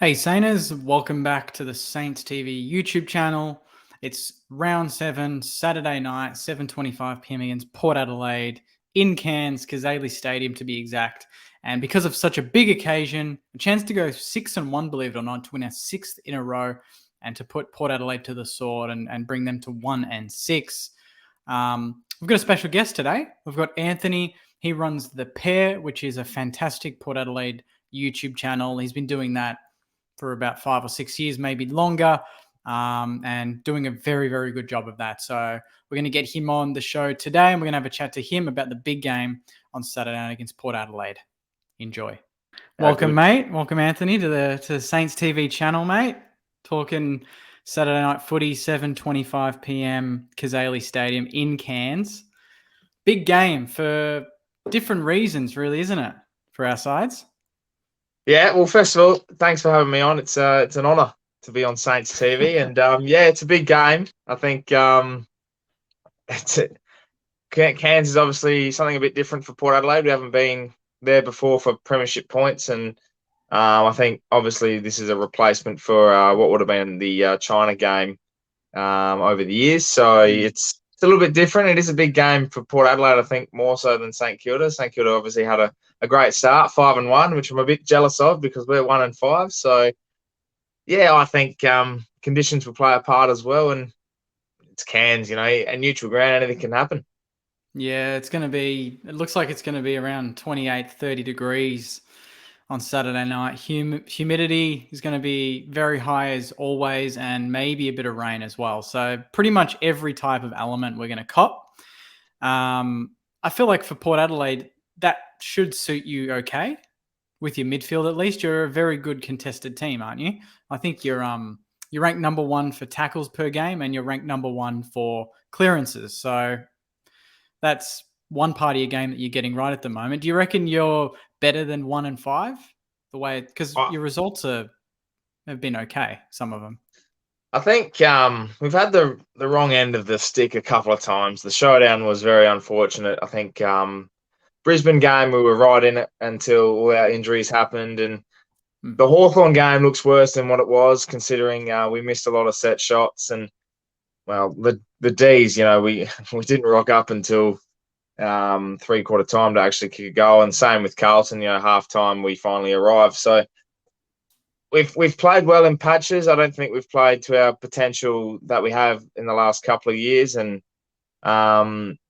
Hey Sainers, welcome back to the Saints TV YouTube channel. It's round 7, Saturday night, 7:25 p.m. against Port Adelaide in Cairns, Adelaide Stadium to be exact. And because of such a big occasion, a chance to go 6-1, believe it or not, to win our 6th in a row and to put Port Adelaide to the sword and bring them to 1-6. We've got a special guest today. We've got Anthony. He runs The Pair, which is a fantastic Port Adelaide YouTube channel. He's been doing that for about 5 or 6 years, maybe longer, and doing a very, very good job of that. So we're going to get him on the show today, and we're going to have a chat to him about the big game on Saturday night against Port Adelaide. Enjoy. Welcome, mate. Welcome, Anthony, to the Saints TV channel, mate. Talking Saturday night footy, 7:25 p.m. Adelaide Stadium in Cairns. Big game for different reasons, really, isn't it, for our sides? Yeah, well, first of all, thanks for having me on. It's an honour to be on Saints TV, and it's a big game. I think Cairns is obviously something a bit different for Port Adelaide. We haven't been there before for premiership points, and I think obviously this is a replacement for what would have been the China game over the years. So it's a little bit different. It is a big game for Port Adelaide, I think, more so than St Kilda. St Kilda obviously had a great start, 5-1, which I'm a bit jealous of because we're 1-5. So, yeah, I think conditions will play a part as well. And it's Cairns, a neutral ground, anything can happen. Yeah, it looks like it's going to be around 28, 30 degrees on Saturday night. Humidity is going to be very high as always, and maybe a bit of rain as well. So pretty much every type of element we're going to cop. I feel like for Port Adelaide, that should suit you okay with your midfield at least. You're a very good contested team, aren't you? I think you're ranked number 1 for tackles per game, and you're ranked number 1 for clearances. So that's one part of your game that you're getting right at the moment. Do you reckon you're better than 1-5? The way, because your results have been okay, some of them. I think we've had the wrong end of the stick a couple of times. The showdown was very unfortunate. I think Brisbane game, we were right in it until all our injuries happened. And the Hawthorn game looks worse than what it was, considering we missed a lot of set shots. And, well, the Ds, we didn't rock up until three-quarter time to actually kick a goal. And same with Carlton, half-time we finally arrived. So we've played well in patches. I don't think we've played to our potential that we have in the last couple of years. And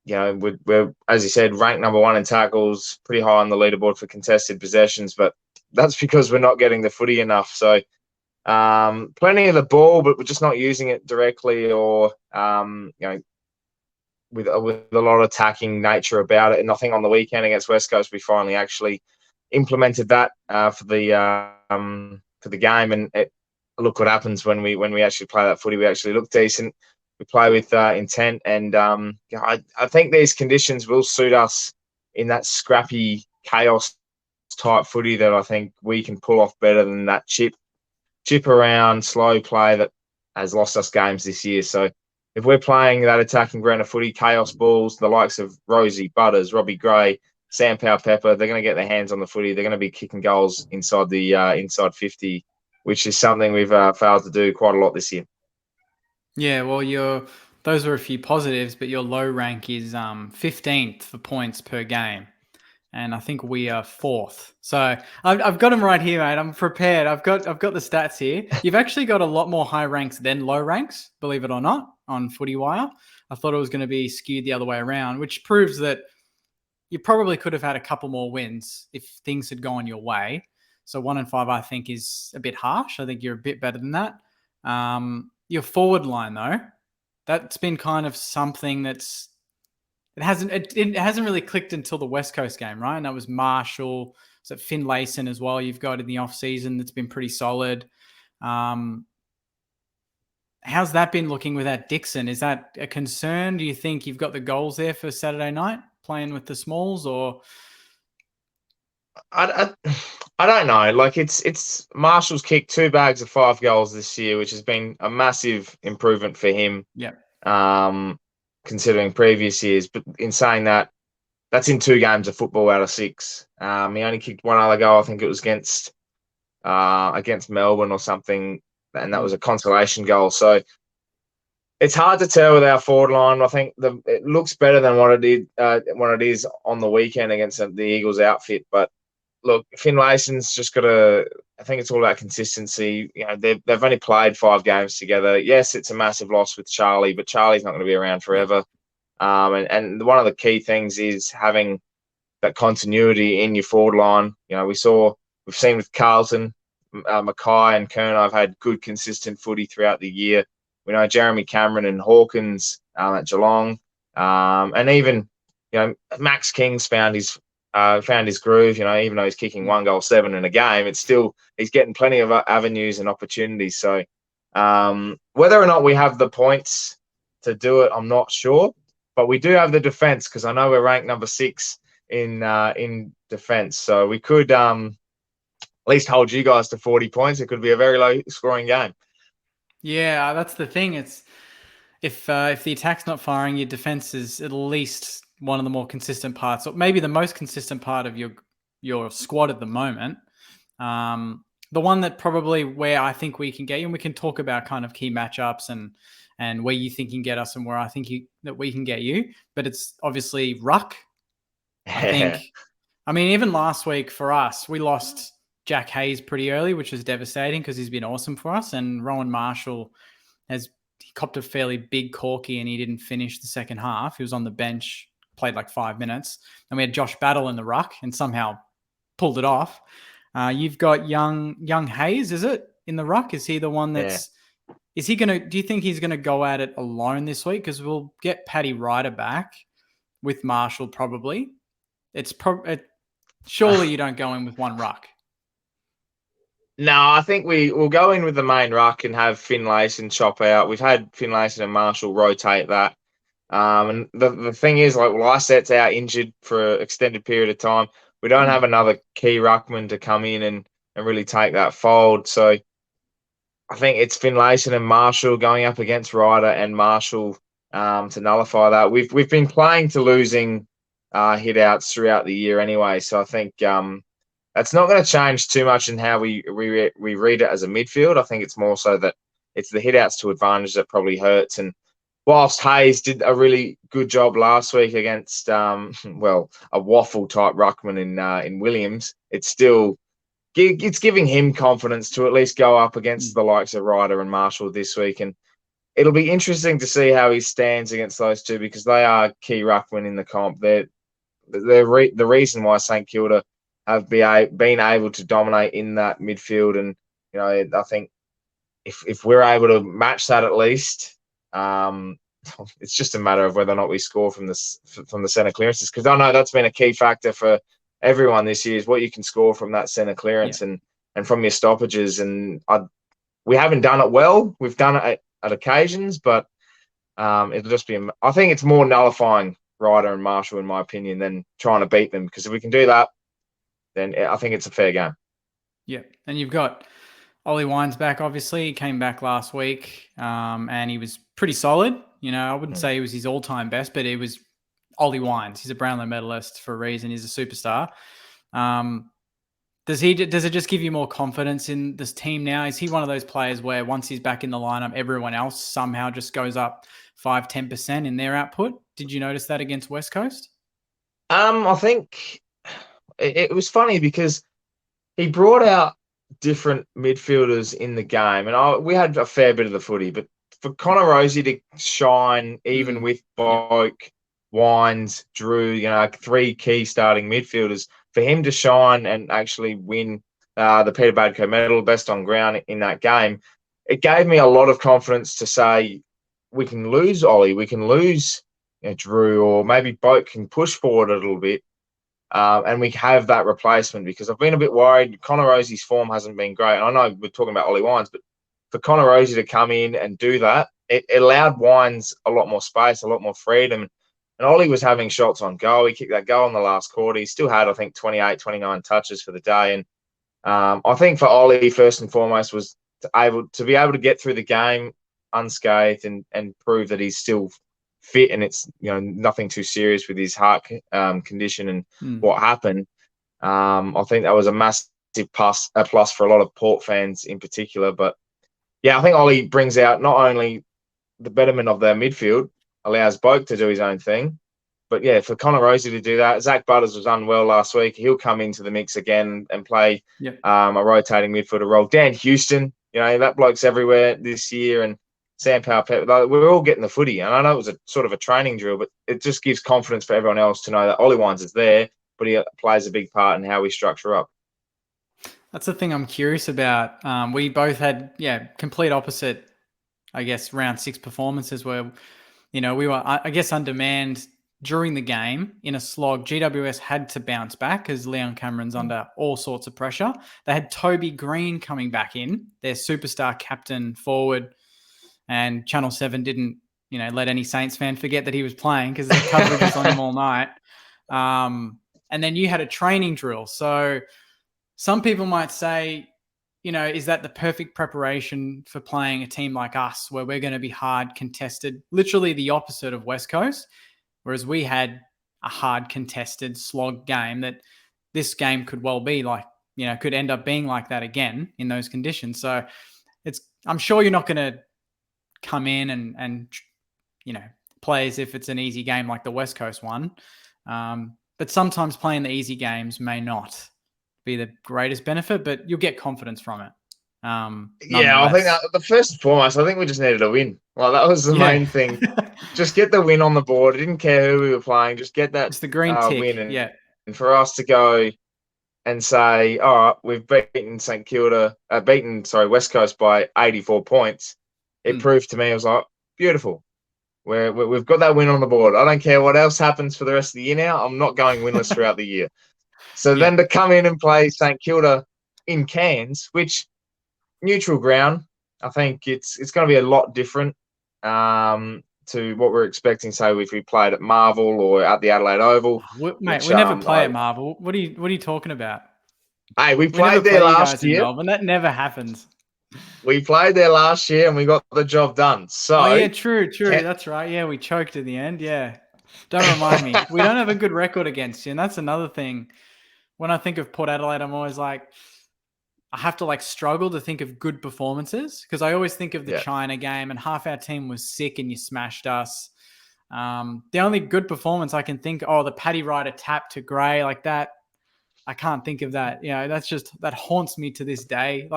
we're, as you said, ranked number 1 in tackles, pretty high on the leaderboard for contested possessions, but that's because we're not getting the footy enough. So plenty of the ball, but we're just not using it directly or, with a lot of attacking nature about it. And I think on the weekend against West Coast, we finally actually implemented that for the game. And look what happens when we actually play that footy. We actually look decent. We play with intent, and I think these conditions will suit us in that scrappy chaos type footy that I think we can pull off better than that chip around slow play that has lost us games this year. So if we're playing that attacking brand of footy, chaos balls, the likes of Rosie, Butters, Robbie Gray, Sam Powell-Pepper, they're going to get their hands on the footy. They're going to be kicking goals inside the inside 50, which is something we've failed to do quite a lot this year. Yeah, well, those are a few positives, but your low rank is 15th for points per game, and I think we are 4th. So I've got them right here, mate. I'm prepared. I've got the stats here. You've actually got a lot more high ranks than low ranks, believe it or not, on FootyWire. I thought it was going to be skewed the other way around, which proves that you probably could have had a couple more wins if things had gone your way. So 1-5, I think, is a bit harsh. I think you're a bit better than that. Your forward line, though, that's been kind of something it hasn't really clicked until the West Coast game, right? And that was Marshall, so Finlayson as well. You've got in the off season that's been pretty solid. How's that been looking without Dixon? Is that a concern? Do you think you've got the goals there for Saturday night playing with the Smalls, or? I don't know. Like it's Marshall's kicked 2 bags of 5 goals this year, which has been a massive improvement for him. Yeah. Considering previous years, but in saying that, that's in 2 games of football out of 6. He only kicked 1 other goal. I think it was against against Melbourne or something, and that was a consolation goal. So it's hard to tell with our forward line. I think it looks better than what it is on the weekend against the Eagles outfit. But look, Finlayson's just got to. I think it's all about consistency. They've only played 5 games together. Yes, it's a massive loss with Charlie, but Charlie's not going to be around forever. And one of the key things is having that continuity in your forward line. We've seen with Carlton, Mackay and Kerner have had good, consistent footy throughout the year. We know Jeremy Cameron and Hawkins at Geelong, and even Max King's found his groove. Even though he's kicking 1 goal 7 in a game, it's still he's getting plenty of avenues and opportunities. So whether or not we have the points to do it, I'm not sure, but we do have the defense because I know we're ranked number 6 in defense, so we could at least hold you guys to 40 points. It could be a very low scoring game. Yeah, that's the thing. It's if the attack's not firing, your defense is at least one of the more consistent parts, or maybe the most consistent part of your squad at the moment. The one that probably where I think we can get you, and we can talk about kind of key matchups and where you think you can get us and where I think that we can get you. But it's obviously Ruck. I think. I mean, even last week for us, we lost Jack Hayes pretty early, which was devastating because he's been awesome for us. And Rowan Marshall he copped a fairly big corky and he didn't finish the second half. He was on the bench, played like 5 minutes. And we had Josh Battle in the ruck and somehow pulled it off. You've got young Hayes, is it, in the ruck? Is he the one that's... Yeah. Is he going to... Do you think he's going to go at it alone this week? Because we'll get Paddy Ryder back with Marshall probably. Surely you don't go in with one ruck. No, I think we'll go in with the main ruck and have Finlayson chop out. We've had Finlayson and Marshall rotate that. And the thing is, like, Lysette's out injured for an extended period of time. We don't have another key ruckman to come in and really take that fold. So I think it's Finlayson and Marshall going up against Ryder and Marshall to nullify that. We've been playing to losing hit outs throughout the year anyway. So I think that's not going to change too much in how we read it as a midfield. I think it's more so that it's the hit outs to advantage that probably hurts. And whilst Hayes did a really good job last week against, a waffle type ruckman in Williams, it's giving him confidence to at least go up against the likes of Ryder and Marshall this week. And it'll be interesting to see how he stands against those two because they are key ruckmen in the comp. They're the reason why St Kilda have been able to dominate in that midfield. And, I think if we're able to match that at least, it's just a matter of whether or not we score from the centre clearances. Because I know that's been a key factor for everyone this year is what you can score from that centre clearance and from your stoppages. And we haven't done it well. We've done it at occasions, but it'll just be, I think it's more nullifying Ryder and Marshall, in my opinion, than trying to beat them. Because if we can do that, then I think it's a fair game. Yeah. And you've got Ollie Wines back, obviously. He came back last week and he was pretty solid. I wouldn't say he was his all-time best, but it was Ollie Wines. He's a Brownlow medalist for a reason. He's a superstar. Does it just give you more confidence in this team now? Is he one of those players where once he's back in the lineup, everyone else somehow just goes up 5-10% in their output? Did you notice that against West Coast? I think it was funny because he brought out different midfielders in the game, and we had a fair bit of the footy, but for Connor Rosie to shine, even with Boak, Wines, Drew, 3 key starting midfielders, for him to shine and actually win the Peter Badco medal, best on ground in that game, it gave me a lot of confidence to say we can lose Ollie, we can lose Drew, or maybe Boak can push forward a little bit. And we have that replacement because I've been a bit worried. Connor Rosie's form hasn't been great. And I know we're talking about Ollie Wines, but for Connor Rosie to come in and do that, it allowed Wines a lot more space, a lot more freedom. And Ollie was having shots on goal. He kicked that goal in the last quarter. He still had, I think, 28, 29 touches for the day. And I think for Ollie, first and foremost, was to be able to get through the game unscathed and prove that he's still fit and it's nothing too serious with his heart condition and what happened. I think that was a massive plus for a lot of Port fans in particular. But yeah, I think Ollie brings out not only the betterment of their midfield, allows Boak to do his own thing, but yeah, for Connor Rosie to do that, Zach Butters was unwell last week. He'll come into the mix again and play a rotating midfielder role. Dan Houston, that bloke's everywhere this year, and Sam Powell-Pepper, we're all getting the footy. And I know it was a sort of a training drill, but it just gives confidence for everyone else to know that Ollie Wines is there, but he plays a big part in how we structure up. That's the thing I'm curious about. We both had, complete opposite, I guess, round 6 performances where, we were, I guess, undermanned during the game in a slog. GWS had to bounce back because Leon Cameron's under all sorts of pressure. They had Toby Green coming back in, their superstar captain forward, and Channel 7 didn't, let any Saints fan forget that he was playing because the coverage was on him all night. And then you had a training drill. So some people might say, is that the perfect preparation for playing a team like us where we're going to be hard contested, literally the opposite of West Coast, whereas we had a hard contested slog game that this game could well be like, could end up being like that again in those conditions. So I'm sure you're not going to come in and play as if it's an easy game like the West Coast one. But sometimes playing the easy games may not be the greatest benefit, but you'll get confidence from it. I think that the first and foremost, I think we just needed a win. Well, that was the main thing. Just get the win on the board. I didn't care who we were playing. Just get that it's the green tick. Win. And for us to go and say, all right, we've beaten West Coast by 84 points. It proved to me, I was like, beautiful. We've got that win on the board. I don't care what else happens for the rest of the year now. I'm not going winless throughout the year. So then to come in and play St Kilda in Cairns, which neutral ground, I think it's going to be a lot different to what we're expecting. Say if we played at Marvel or at the Adelaide Oval. Mate, we never play at Marvel. What are you talking about? Hey, we played there last year. And that never happens. We played there last year and we got the job done. So true. That's right. Yeah, we choked in the end. Yeah. Don't remind me. We don't have a good record against you, and that's another thing. When I think of Port Adelaide, I'm always like, I have to struggle to think of good performances because I always think of the China game and half our team was sick and you smashed us. The only good performance I can think, the Paddy Ryder tap to Gray like that. I can't think of that. That haunts me to this day.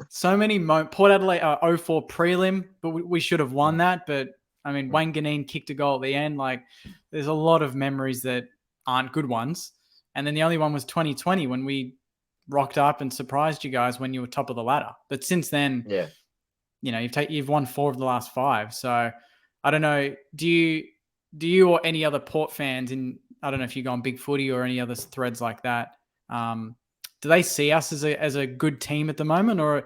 So many Port Adelaide 04 prelim, but we should have won that. But I mean, Wayne Ganeen kicked a goal at the end. There's a lot of memories that aren't good ones. And then the only one was 2020 when we rocked up and surprised you guys when you were top of the ladder. But since then, you've won 4 of the last 5. So I don't know. Do you or any other Port fans I don't know if you go on Big Footy or any other threads like that, do they see us as a good team at the moment, or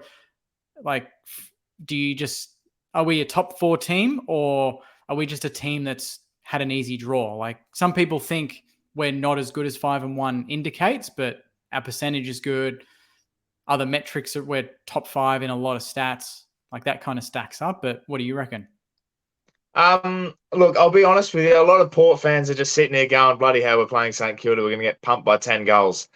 are we a top 4 team, or are we just a team that's had an easy draw? Some people think we're not as good as 5-1 indicates, but our percentage is good. Other metrics are we're top 5 in a lot of stats. That kind of stacks up. But what do you reckon? Look, I'll be honest with you. A lot of Port fans are just sitting there going, bloody hell, we're playing St Kilda. We're going to get pumped by 10 goals.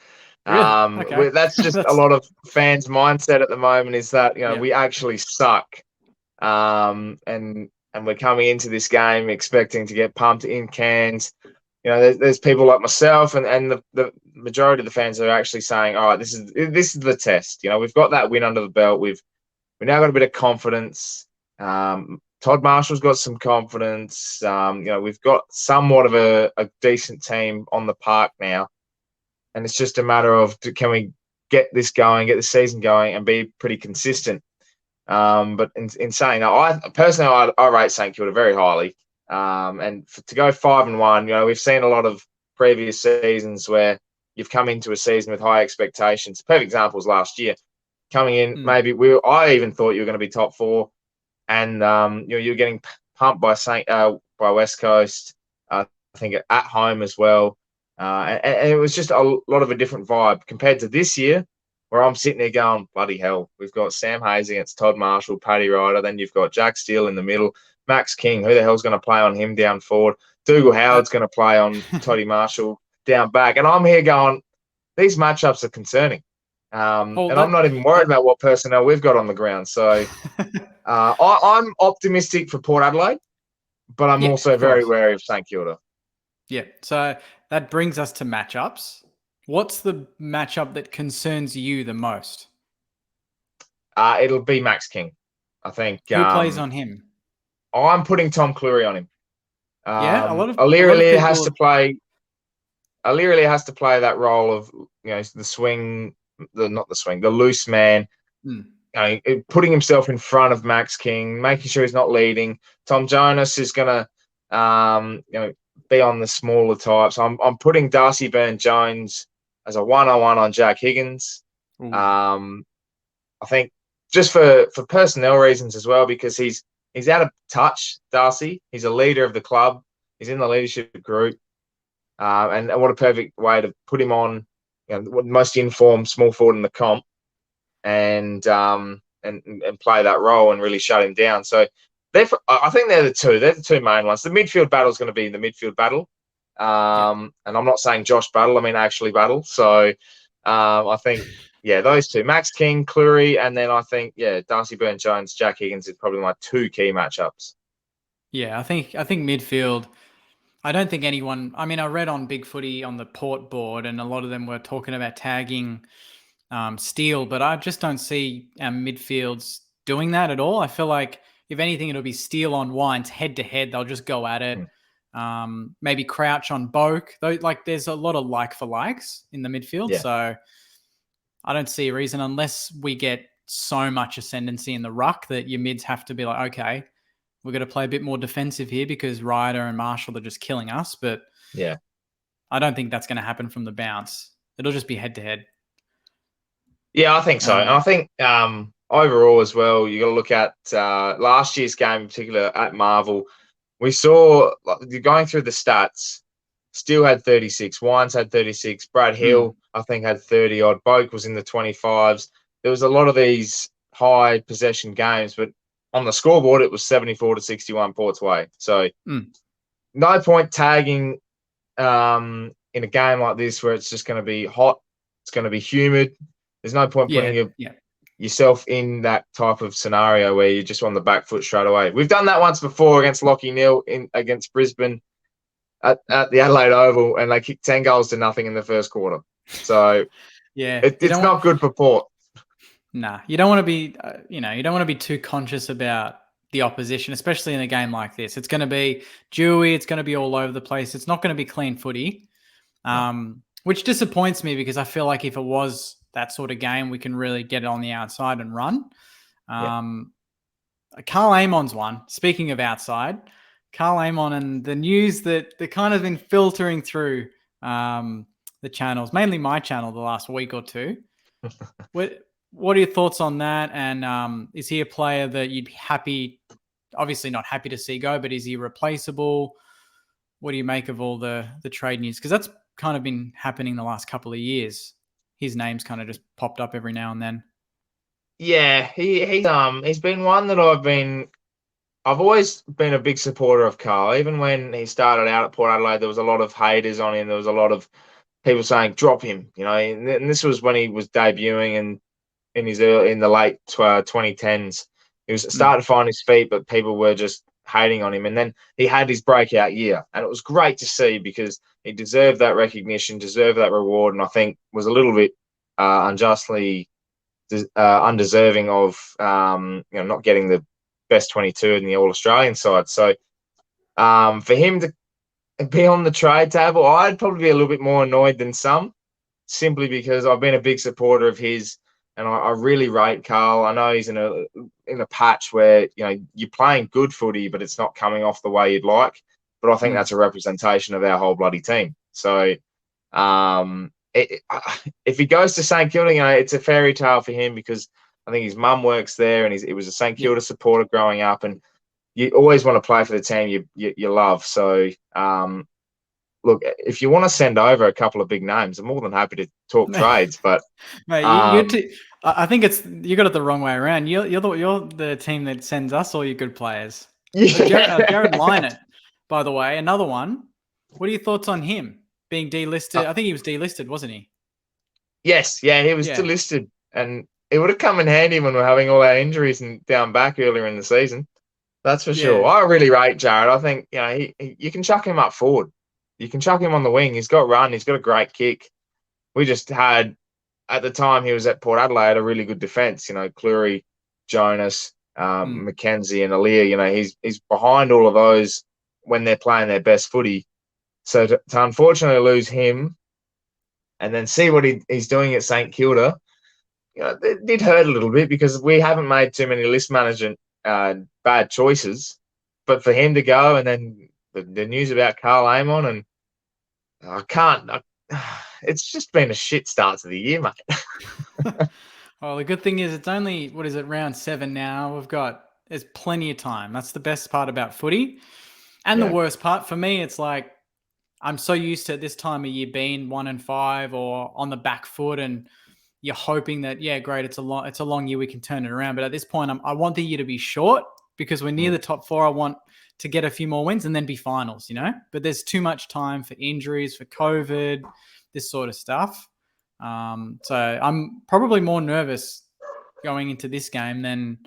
Really? Okay. That's just a lot of fans' mindset at the moment is that, we actually suck. And we're coming into this game expecting to get pumped in Cairns. There's people like myself and the majority of the fans are actually saying, all right, this is the test. We've got that win under the belt. We've now got a bit of confidence. Todd Marshall's got some confidence. We've got somewhat of a decent team on the park now. And it's just a matter of, can we get this going, get the season going and be pretty consistent? But in saying that, I rate St Kilda very highly. And to go 5-1, we've seen a lot of previous seasons where you've come into a season with high expectations. Perfect examples last year. Coming in, I even thought you were going to be top 4, and you're getting pumped by West Coast. I think at home as well, and it was just a lot of a different vibe compared to this year, where I'm sitting there going, bloody hell, we've got Sam Hayes against Todd Marshall, Paddy Ryder, then you've got Jack Steele in the middle. Max King, who the hell's going to play on him down forward? Dougal Howard's going to play on Toddy Marshall down back. And I'm here going, these matchups are concerning. Oh, And I'm not even worried about what personnel we've got on the ground. So I'm optimistic for Port Adelaide, but I'm yeah, also of very course. wary of St Kilda. Yeah. So that brings us to matchups. What's the matchup that concerns you the most? It'll be Max King. I think Who plays on him? I'm putting Tom Cleary on him. Yeah, a lot of O'Leary has people to have. play. O'Leary has to play that role of the swing, not the swing, the loose man. Hmm. Putting himself in front of Max King, making sure he's not leading. Tom Jonas is going to, be on the smaller types. I'm putting Darcy Byrne-Jones as a 1-on-1 on Jack Higgins. Ooh. Um, I think just for personnel reasons as well, because he's out of touch. Darcy, he's a leader of the club. He's in the leadership group, and what a perfect way to put him on. Most informed small forward in the comp and play that role and really shut him down. So I think they're the two. They're the two main ones. The midfield battle is going to be the midfield battle. Yeah. And I'm not saying Josh Battle. I mean Ashley Battle. So I think those two, Max King, Cleary, and then I think Darcy Byrne-Jones, Jack Higgins is probably my two key matchups. Yeah, I think midfield. I don't think anyone. I mean, I read on Big Footy on the Port board, and a lot of them were talking about tagging Steele, but I just don't see our midfields doing that at all. I feel like if anything, it'll be Steele on Wines head to head. They'll just go at it. Mm. Maybe Crouch on Boak. Though, like there's a lot of like for likes in the midfield, Yeah, so I don't see a reason unless we get so much ascendancy in the ruck that your mids have to be like, okay, we're going to play a bit more defensive here because Ryder and Marshall are just killing us. But yeah. I don't think that's going to happen from the bounce. It'll just be head to head. Yeah, I think so. And I think overall as well, you got to look at last year's game in particular at Marvel. We saw going through the stats. Steele had 36, Wines had 36, Brad Hill I think had 30 odd. Boak was in the 25s. There was a lot of these high possession games, but on the scoreboard it was 74 to 61 Port's way. So no point tagging in a game like this where it's just going to be hot, it's going to be humid. There's no point putting yourself in that type of scenario where you're just on the back foot straight away. We've done that once before against Lockie Neal against Brisbane at the Adelaide Oval, and they kicked 10 goals to nothing in the first quarter. So it's not good for Port. Nah, you don't want to be, you don't want to be too conscious about the opposition, especially in a game like this. It's going to be dewy. It's going to be all over the place. It's not going to be clean footy, which disappoints me because I feel like if it was that sort of game, we can really get it on the outside and run. Carl Amon's one. Speaking of outside, Carl Amon and the news that they're kind of been filtering through the channels, mainly my channel, the last week or two. What are your thoughts on that? And is he a player that you'd be happy, obviously not happy to see go, but is he replaceable? What do you make of all the trade news? Because that's kind of been happening the last couple of years. His name's kind of just popped up every now and then. Yeah, he's been one that I've always been a big supporter of Carl. Even when he started out at Port Adelaide, there was a lot of haters on him. There was a lot of people saying drop him, and this was when he was debuting and in the late 2010s. He was starting to find his feet, but people were just hating on him. And then he had his breakout year, and it was great to see because he deserved that recognition, deserved that reward, and I think was a little bit unjustly undeserving of not getting the best 22 in the All Australian side. So for him to be on the trade table, I'd probably be a little bit more annoyed than some, simply because I've been a big supporter of his, and I really rate Carl. I know he's in a patch where you're playing good footy, but it's not coming off the way you'd like. But I think that's a representation of our whole bloody team. So if he goes to St Kilda, it's a fairy tale for him because I think his mum works there, and he was a St Kilda supporter growing up, and you always want to play for the team you love. So look, if you want to send over a couple of big names, I'm more than happy to talk trades. But mate, I think you got it the wrong way around. You're the team that sends us all your good players. Yeah. Jared Lynett, by the way, another one. What are your thoughts on him being delisted? I think he was delisted, wasn't he? Yes, yeah, he was Yeah, delisted, and it would have come in handy when we're having all our injuries and down back earlier in the season. That's for sure. yeah. I really rate Jared. I think you can chuck him up forward. You can chuck him on the wing. He's got run. He's got a great kick. We just had at the time he was at Port Adelaide a really good defence. Cleary, Jonas, Mm. Mackenzie, and Aaliyah. He's behind all of those when they're playing their best footy. So to unfortunately lose him and then see what he's doing at St Kilda, it did hurt a little bit because we haven't made too many list management bad choices. But for him to go and then the news about Carl Amon and I can't. It's just been a shit start to the year, mate. Well, the good thing is it's only, what is it, round 7 now. There's plenty of time. That's the best part about footy. And the Yeah. worst part for me, it's like I'm so used to this time of year being 1-5 or on the back foot, and you're hoping that, yeah, great, it's a long year, we can turn it around. But at this point, I want the year to be short because we're near the top 4. I want to get a few more wins and then be finals, But there's too much time for injuries, for COVID, this sort of stuff. So I'm probably more nervous going into this game than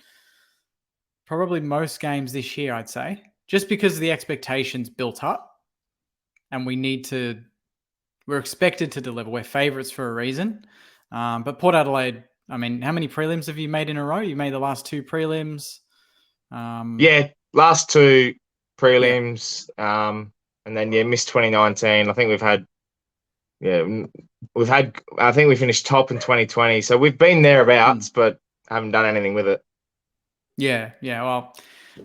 probably most games this year, I'd say, just because the expectations built up and we're expected to deliver. We're favourites for a reason. But Port Adelaide, I mean, how many prelims have you made in a row? You made the last 2 prelims. Yeah, last 2 Yeah. prelims, and then missed 2019. I think I think we finished top in 2020. So we've been thereabouts, but haven't done anything with it. Yeah. Well,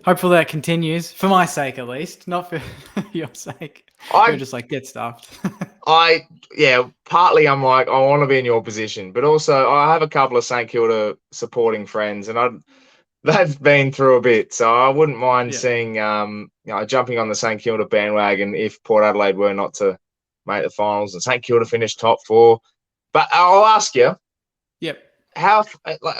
hopefully that continues for my sake, at least, not for your sake. You're just like, get stuffed. Partly I'm like, I want to be in your position, but also I have a couple of St Kilda supporting friends, and they've been through a bit, so I wouldn't mind seeing, jumping on the St Kilda bandwagon if Port Adelaide were not to make the finals and St Kilda finished top 4. But I'll ask you, Yep. how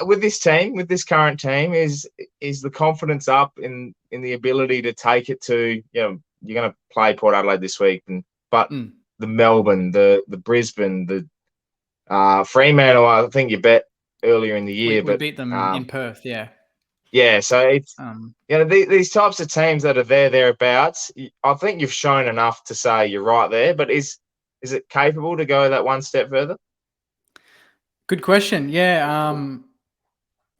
with this team, with this current team, is the confidence up in the ability to take it to, you're going to play Port Adelaide this week, but the Melbourne, the Brisbane, the Fremantle, I think you bet earlier in the year, We but beat them in Perth, yeah. Yeah, so it's these types of teams that are thereabouts. I think you've shown enough to say you're right there, but is it capable to go that one step further? Good question. Yeah.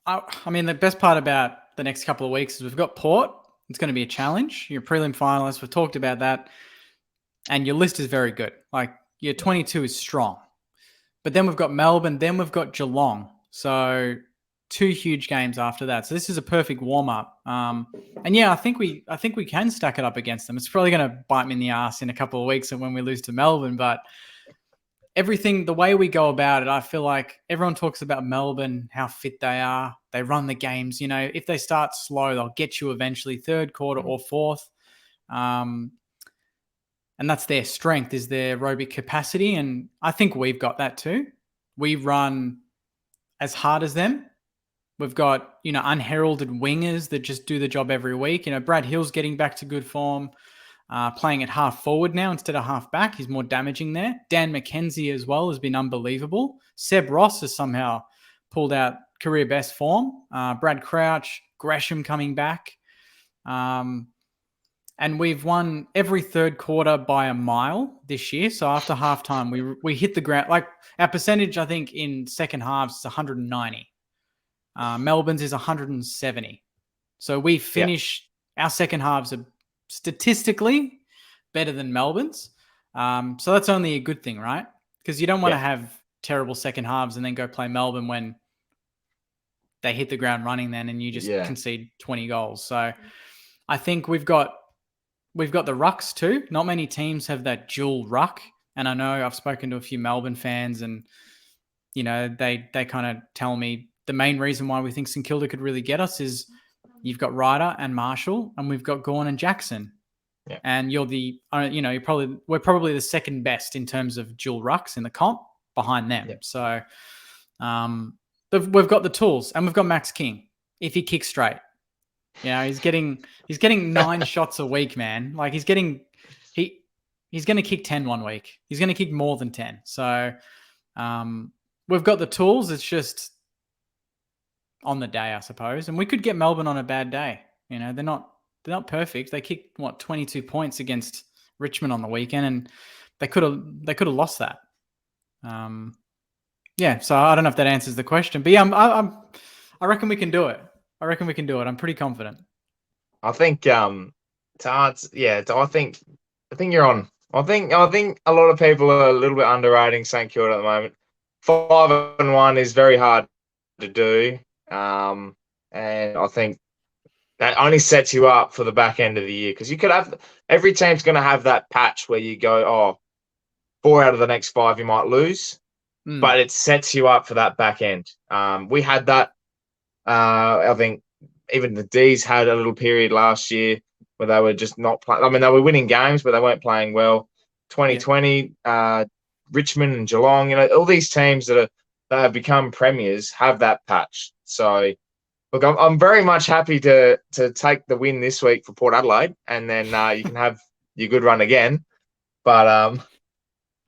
I mean, the best part about the next couple of weeks is we've got Port. It's going to be a challenge. You're a prelim finalist. We've talked about that. And your list is very good. Like, your 22 is strong. But then we've got Melbourne. Then we've got Geelong. So 2 huge games after that. So this is a perfect warm-up. And yeah, I think we can stack it up against them. It's probably going to bite me in the ass in a couple of weeks and when we lose to Melbourne. But everything, the way we go about it, I feel like everyone talks about Melbourne, how fit they are. They run the games. If they start slow, they'll get you eventually 3rd quarter or 4th. And that's their strength, is their aerobic capacity. And I think we've got that too. We run as hard as them. We've got, unheralded wingers that just do the job every week. Brad Hill's getting back to good form, playing at half forward now instead of half back. He's more damaging there. Dan McKenzie as well has been unbelievable. Seb Ross has somehow pulled out career best form. Brad Crouch, Gresham coming back. And we've won every 3rd quarter by a mile this year. So after halftime, we hit the ground. Like, our percentage, I think, in second halves is 190. Melbourne's is 170. So we finish, our second halves are statistically better than Melbourne's. So that's only a good thing, right? Because you don't want to have terrible second halves and then go play Melbourne when they hit the ground running then and you just concede 20 goals. So I think we've got the rucks too. Not many teams have that dual ruck. And I know I've spoken to a few Melbourne fans and, they kind of tell me the main reason why we think St Kilda could really get us is you've got Ryder and Marshall and we've got Gawn and Jackson. Yeah. And you're we're probably the second best in terms of dual rucks in the comp behind them. Yeah. So we've got the tools and we've got Max King if he kicks straight. He's getting 9 shots a week, man. Like, he's going to kick 10 one week. He's going to kick more than 10. So we've got the tools. It's just on the day, I suppose. And we could get Melbourne on a bad day. You know, they're not perfect. They kicked 22 points against Richmond on the weekend, and they could have lost that. Yeah. So I don't know if that answers the question, but yeah, I reckon we can do it. I'm pretty confident. I think Tards, yeah, I think you're on. I think a lot of people are a little bit underrating St Kilda at the moment. 5-1 is very hard to do. And I think that only sets you up for the back end of the year, because you could have every team's going to have that patch where you go, oh, 4 out of the next 5 you might lose, but it sets you up for that back end. We had that. I think even the D's had a little period last year where they were just not playing. I mean, they were winning games, but they weren't playing well. 2020, Richmond and Geelong, you know, all these teams that have become premiers have that patch. So, look, I'm very much happy to take the win this week for Port Adelaide, and then you can have your good run again. But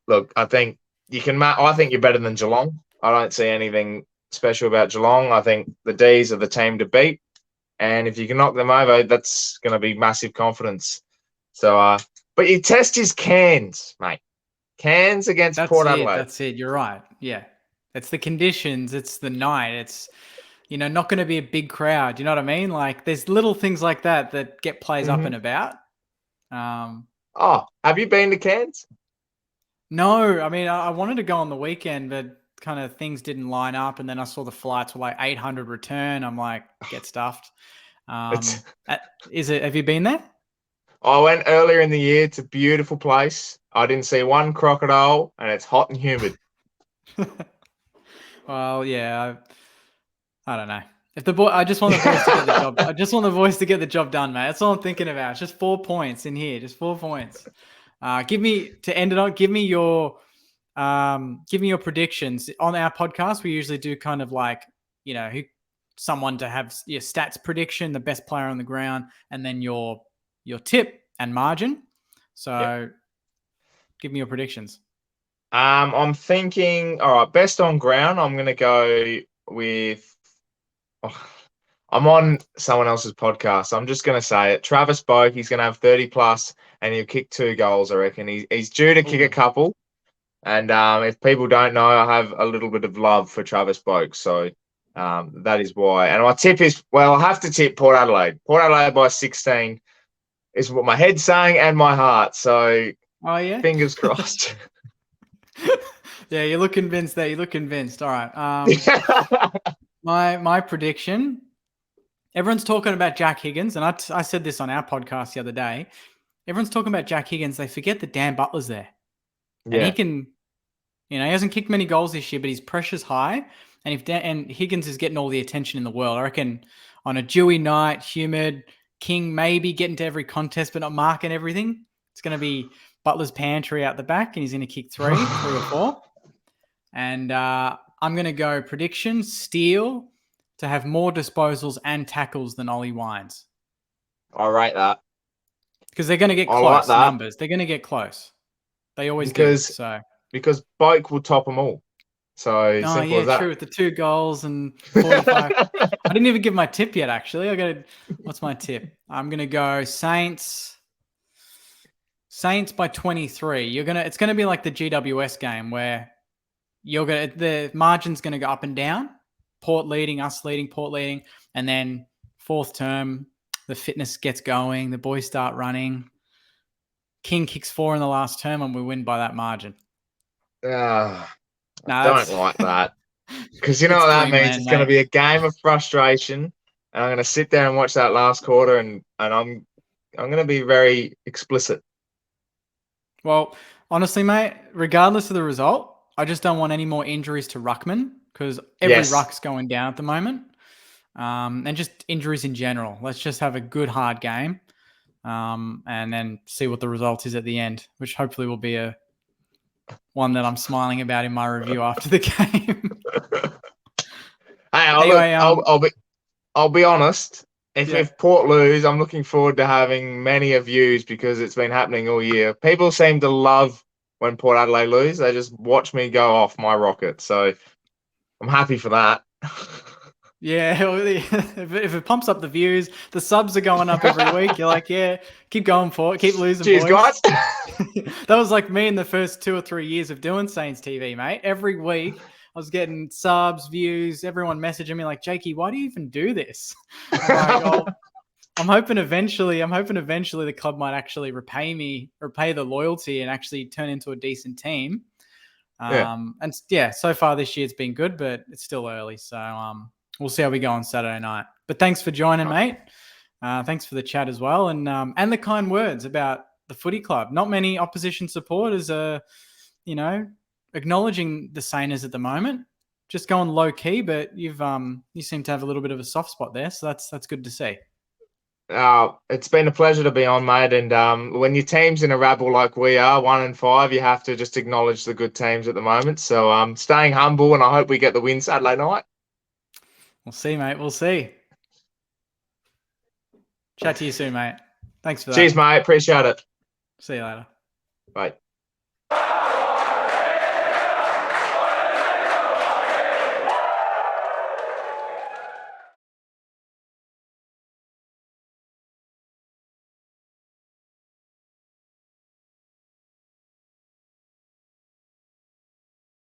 look, I think you can. I think you're better than Geelong. I don't see anything special about Geelong. I think the D's are the team to beat, and if you can knock them over, that's going to be massive confidence. So, but your test is Cairns, mate. Cairns against Port Adelaide. That's it. You're right. Yeah, it's the conditions. It's the night. It's, you know, not going to be a big crowd. You know what I mean? Like, there's little things like that get players up and about. Oh, have you been to Cairns? No, I mean, I wanted to go on the weekend, but kind of things didn't line up. And then I saw the flights were like 800 return. I'm like, get stuffed. Have you been there? I went earlier in the year. It's a beautiful place. I didn't see one crocodile, and it's hot and humid. Well, yeah, I don't know. I just want the boys to get the job. I just want the boys to get the job done, mate. That's all I'm thinking about. It's just 4 points in here. Just 4 points. Give me your predictions on our podcast. We usually do kind of like, you know, someone to have your stats prediction, the best player on the ground, and then your tip and margin. So, give me your predictions. I'm thinking, all right, best on ground. I'm going to go with. I'm on someone else's podcast. So I'm just going to say it. Travis Boak, he's going to have 30 plus, and he'll kick 2 goals, I reckon. He's due to kick a couple. And if people don't know, I have a little bit of love for Travis Boak. So that is why. And my tip is, well, I have to tip Port Adelaide. Port Adelaide by 16 is what my head's saying and my heart. So fingers crossed. Yeah, you look convinced there. You look convinced. All right. My prediction. Everyone's talking about Jack Higgins, and I said this on our podcast the other day. Everyone's talking about Jack Higgins. They forget that Dan Butler's there. And he can, you know, he hasn't kicked many goals this year, but his pressure's high. And Higgins is getting all the attention in the world. I reckon on a dewy night, humid, King maybe getting to every contest, but not marking everything. It's going to be Butler's pantry out the back, and he's going to kick 3 or 4. And I'm going to go prediction, Steele to have more disposals and tackles than Ollie Wines. I rate that. Because they're going to get close numbers. They're going to get close. They always do. So because Boak will top them all. So simple as that. True, with the 2 goals and 45. I didn't even give my tip yet, actually. What's my tip? I'm going to go Saints by 23. It's going to be like the GWS game where the margin's going to go up and down. Port leading, us leading, Port leading. And then 4th term, the fitness gets going. The boys start running. King kicks 4 in the last term, and we win by that margin. I don't like that. Because you know what that means? It's going to be a game of frustration. And I'm going to sit there and watch that last quarter, and I'm going to be very explicit. Well, honestly, mate, regardless of the result, I just don't want any more injuries to Ruckman, because every Ruck's going down at the moment. And just injuries in general. Let's just have a good, hard game. And then see what the result is at the end, which hopefully will be one that I'm smiling about in my review after the game. I'll be honest. If Port lose, I'm looking forward to having many of views, because it's been happening all year. People seem to love when Port Adelaide lose. They just watch me go off my rocket. So I'm happy for that. Yeah, if it pumps up the views, the subs are going up every week. You're like, yeah, keep going for it, keep losing, Cheers, boys. guys. That was like me in the first 2 or 3 years of doing Saints TV, mate. Every week I was getting subs, views, everyone messaging me like, Jakey, why do you even do this? I'm like, oh, I'm hoping eventually the club might actually repay the loyalty and actually turn into a decent team. Yeah. And yeah, so far this year it's been good, but it's still early. So we'll see how we go on Saturday night. But thanks for joining, mate. Thanks for the chat as well, and the kind words about the footy club. Not many opposition supporters are, acknowledging the Sainers at the moment. Just going low key, but you seem to have a little bit of a soft spot there, so that's good to see. It's been a pleasure to be on, mate. And when your team's in a rabble like we are, 1-5, you have to just acknowledge the good teams at the moment. So staying humble, and I hope we get the win Saturday night. We'll see, mate. We'll see. Chat to you soon, mate. Thanks for that. Cheers, mate. Appreciate it. See you later. Bye.